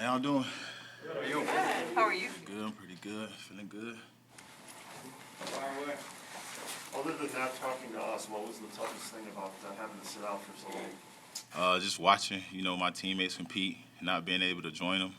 How y'all doing? How are you? How are you? Good, I'm pretty good, feeling good. Other than that, talking to us, what was the toughest thing about having to sit out for so long? Just watching, my teammates compete, not being able to join them.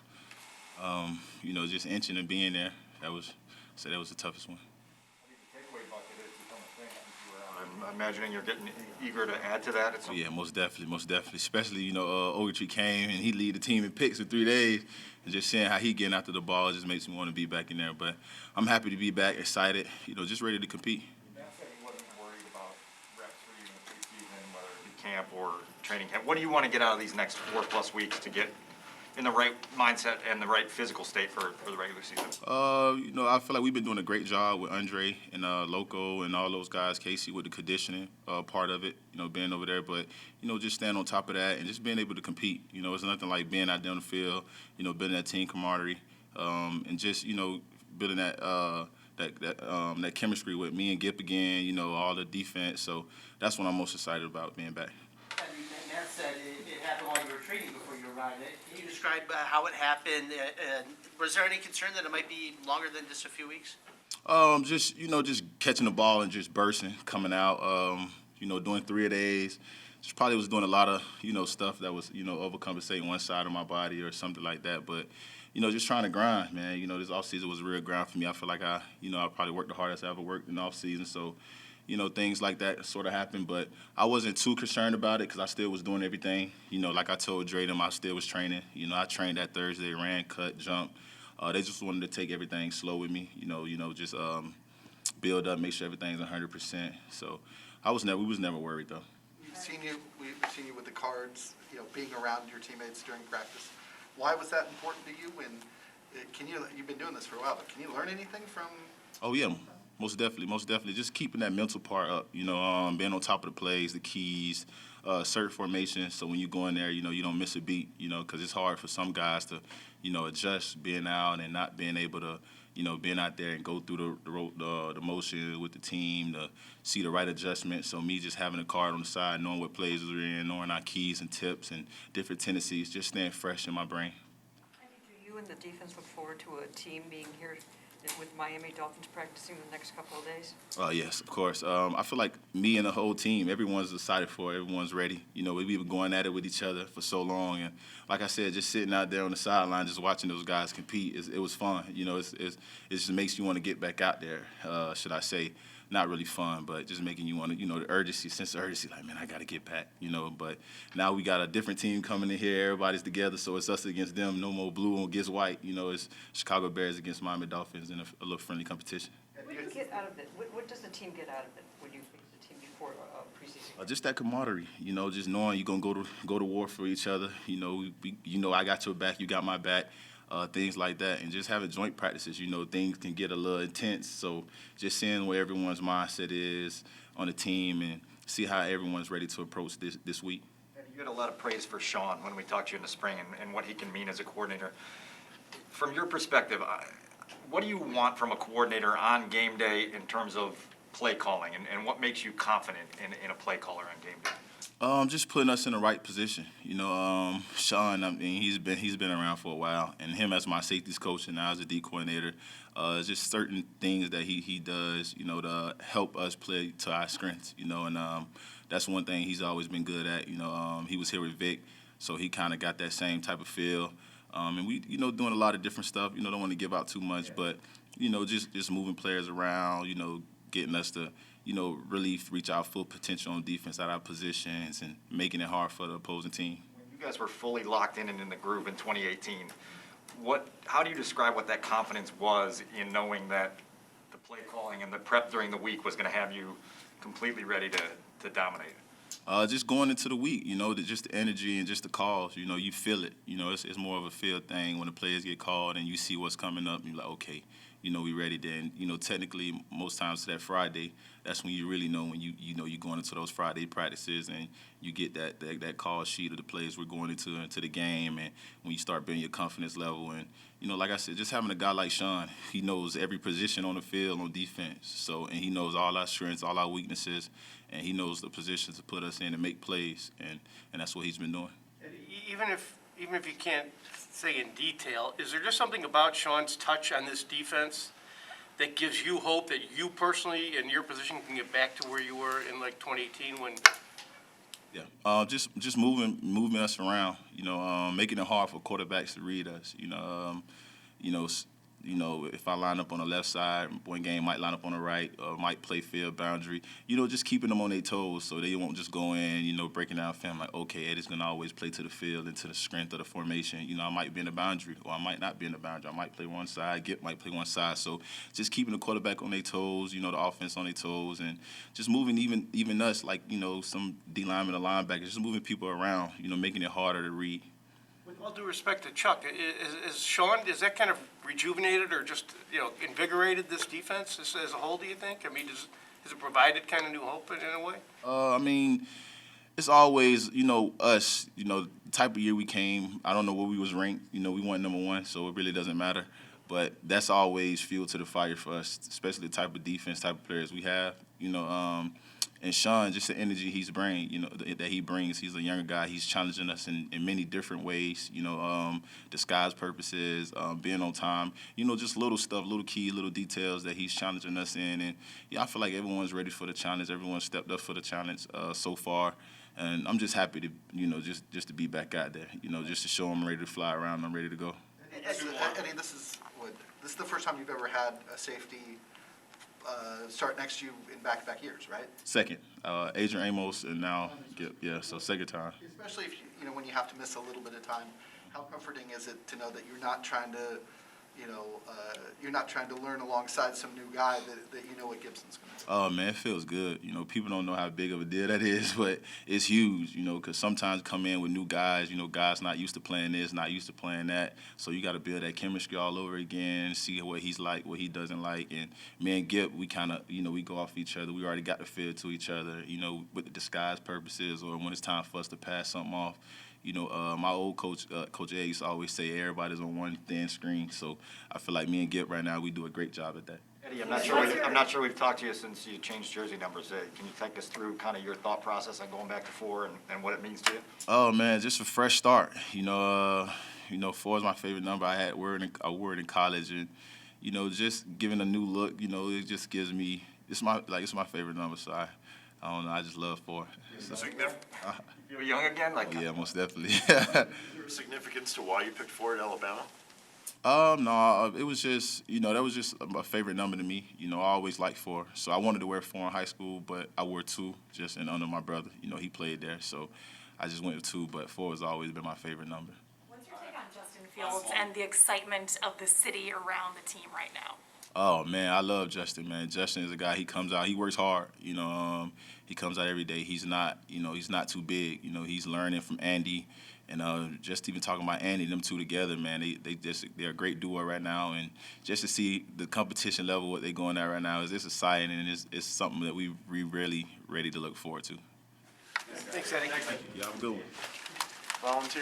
Just inching and being there. That was the toughest one. I think the takeaway bucket has become a thing since you were out. I'm imagining you're getting eager to add to that at some Yeah, most definitely. Especially, Ogletree came and he lead the team in picks in 3 days. And just seeing how he getting after the ball just makes me want to be back in there. But I'm happy to be back, excited, just ready to compete. Matt said he wasn't worried about reps for you in the preseason, whether it be camp or training camp. What do you want to get out of these next 4+ weeks to get in the right mindset and the right physical state for the regular season? I feel like we've been doing a great job with Andre and Loco and all those guys, Casey with the conditioning part of it, being over there. But, just staying on top of that and just being able to compete. It's nothing like being out there on the field, building that team camaraderie, and just, building that chemistry with me and Gip again, all the defense. So that's what I'm most excited about, being back. Matt said it happened while you were training before you arrived. Can you describe how it happened? Was there any concern that it might be longer than just a few weweeks? Just catching the ball and just bursting, coming out. Doing 3 days. Just probably was doing a lot of stuff that was overcompensating one side of my body or something like that. But just trying to grind, man. This offseason was a real grind for me. I feel like I probably worked the hardest I ever worked in the offseason. So. Things like that sort of happened, but I wasn't too concerned about it because I still was doing everything. Like I told Drayden, I still was training. I trained that Thursday, ran, cut, jumped. They just wanted to take everything slow with me. Just build up, make sure everything's 100%. So we was never worried though. We've seen you with the cards, being around your teammates during practice. Why was that important to you? And you've been doing this for a while, but can you learn anything from? Oh yeah. Most definitely. Just keeping that mental part up, being on top of the plays, the keys, certain formation. So when you go in there, you don't miss a beat, because it's hard for some guys to, adjust being out and not being able to, being out there and go through the motion with the team to see the right adjustment. So me just having a card on the side, knowing what plays we're in, knowing our keys and tips and different tendencies, just staying fresh in my brain. Do you and the defense look forward to a team being here with Miami Dolphins practicing the next couple of days? Yes, of course. I feel like me and the whole team, everyone's excited for it. Everyone's ready. We've been going at it with each other for so long. And like I said, just sitting out there on the sideline, just watching those guys compete, it was fun. It just makes you want to get back out there, should I say. Not really fun, but just making you want to, the urgency, sense of urgency, like, man, I got to get back, But now we got a different team coming in here. Everybody's together, so it's us against them. No more blue against white. It's Chicago Bears against Miami Dolphins in a little friendly competition. What do you get out of it? What does the team get out of it when you face the team before preseason? Just that camaraderie, just knowing you're gonna go to war for each other. I got your back, you got my back. Things like that, and just having joint practices, things can get a little intense. So just seeing where everyone's mindset is on the team and see how everyone's ready to approach this week. And you had a lot of praise for Sean when we talked to you in the spring and what he can mean as a coordinator. From your perspective, what do you want from a coordinator on game day in terms of play calling, and what makes you confident in a play caller on game day? Just putting us in the right position. Sean, I mean, he's been around for a while, and him as my safeties coach and now as a D coordinator, just certain things that he does, to help us play to our strengths, and that's one thing he's always been good at. He was here with Vic, so he kind of got that same type of feel. And we, doing a lot of different stuff. Don't want to give out too much, but just moving players around, getting us to, really reach our full potential on defense at our positions and making it hard for the opposing team. When you guys were fully locked in and in the groove in 2018, how do you describe what that confidence was in knowing that the play calling and the prep during the week was going to have you completely ready to dominate? Just going into the week, just the energy and just the calls, you feel it. It's more of a feel thing when the players get called and you see what's coming up. You're like, okay, we ready then. Technically, most times that Friday, that's when you really know when you're going into those Friday practices and you get that call sheet of the plays we're going into the game, and when you start building your confidence level. And like I said, just having a guy like Sean, he knows every position on the field on defense. So, and he knows all our strengths, all our weaknesses, and he knows the positions to put us in and make plays, and that's what he's been doing. Even if even if you can't say in detail, is there just something about Sean's touch on this defense that gives you hope that you personally, in your position, can get back to where you were in like 2018 when? Yeah, just moving us around. Making it hard for quarterbacks to read us. You know, s- if I line up on the left side, one game might line up on the right, or might play field boundary. Just keeping them on their toes so they won't just go in, breaking down film like, okay, Eddie's going to always play to the field and to the strength of the formation. I might be in the boundary or I might not be in the boundary. I might play one side, Gip might play one side. So just keeping the quarterback on their toes, the offense on their toes, and just moving even us, like, some D linemen or linebackers, just moving people around, making it harder to read. With all due respect to Chuck, is Sean, is that kind of rejuvenated or just, invigorated this defense as a whole, do you think? I mean, has it provided kind of new hope in a way? I mean, it's always, us, the type of year we came. I don't know where we was ranked. We weren't number one, so it really doesn't matter. But that's always fuel to the fire for us, especially the type of defense, type of players we have. And Sean, just the energy he's bringing, that he brings. He's a younger guy. He's challenging us in many different ways. Disguise purposes, being on time. Just little stuff, little key, little details that he's challenging us in. And I feel like everyone's ready for the challenge. Everyone stepped up for the challenge so far. And I'm just happy to, just to be back out there. Just to show I'm ready to fly around. I'm ready to go. Eddie, this is the first time you've ever had a safety start next to you in back-to-back years, right? Second, Adrian Amos, and now Gip. Yeah, so second time. Especially if when you have to miss a little bit of time, how comforting is it to know that you're not trying to, you're not trying to learn alongside some new guy that you know what Gibson's going to do? Oh, man, it feels good. People don't know how big of a deal that is, but it's huge, because sometimes come in with new guys, guys not used to playing this, not used to playing that. So you got to build that chemistry all over again, see what he's like, what he doesn't like. And me and Gip, we kind of, we go off each other. We already got the feel to each other, with the disguise purposes or when it's time for us to pass something off. My old coach, Coach A, used to always say everybody's on one thin screen. So I feel like me and Gip right now, we do a great job at that. Eddie, I'm not sure we've talked to you since you changed jersey numbers. Can you take us through kind of your thought process on going back to 4 and what it means to you? Oh, man, just a fresh start. 4 is my favorite number. I wore it in college, and just giving a new look. It just gives me it's my favorite number. So I don't know. I just love 4. So, You're young again, like yeah, most definitely. Is there significance to why you picked 4 at Alabama? No, it was just, that was just a favorite number to me. I always liked 4. So I wanted to wear 4 in high school, but I wore 2 just in honor of my brother. He played there. So I just went with 2, but 4 has always been my favorite number. What's your take on Justin Fields and the excitement of the city around the team right now? Oh, man, I love Justin, man. Justin is a guy, he comes out, he works hard, he comes out every day. He's not, he's not too big. He's learning from Andy. And just even talking about Andy, them two together, man, they're a great duo right now. And just to see the competition level, what they're going at right now, is it's exciting, and it's something that we really ready to look forward to. Thanks, Eddie. Yeah, I'm good. Volunteer.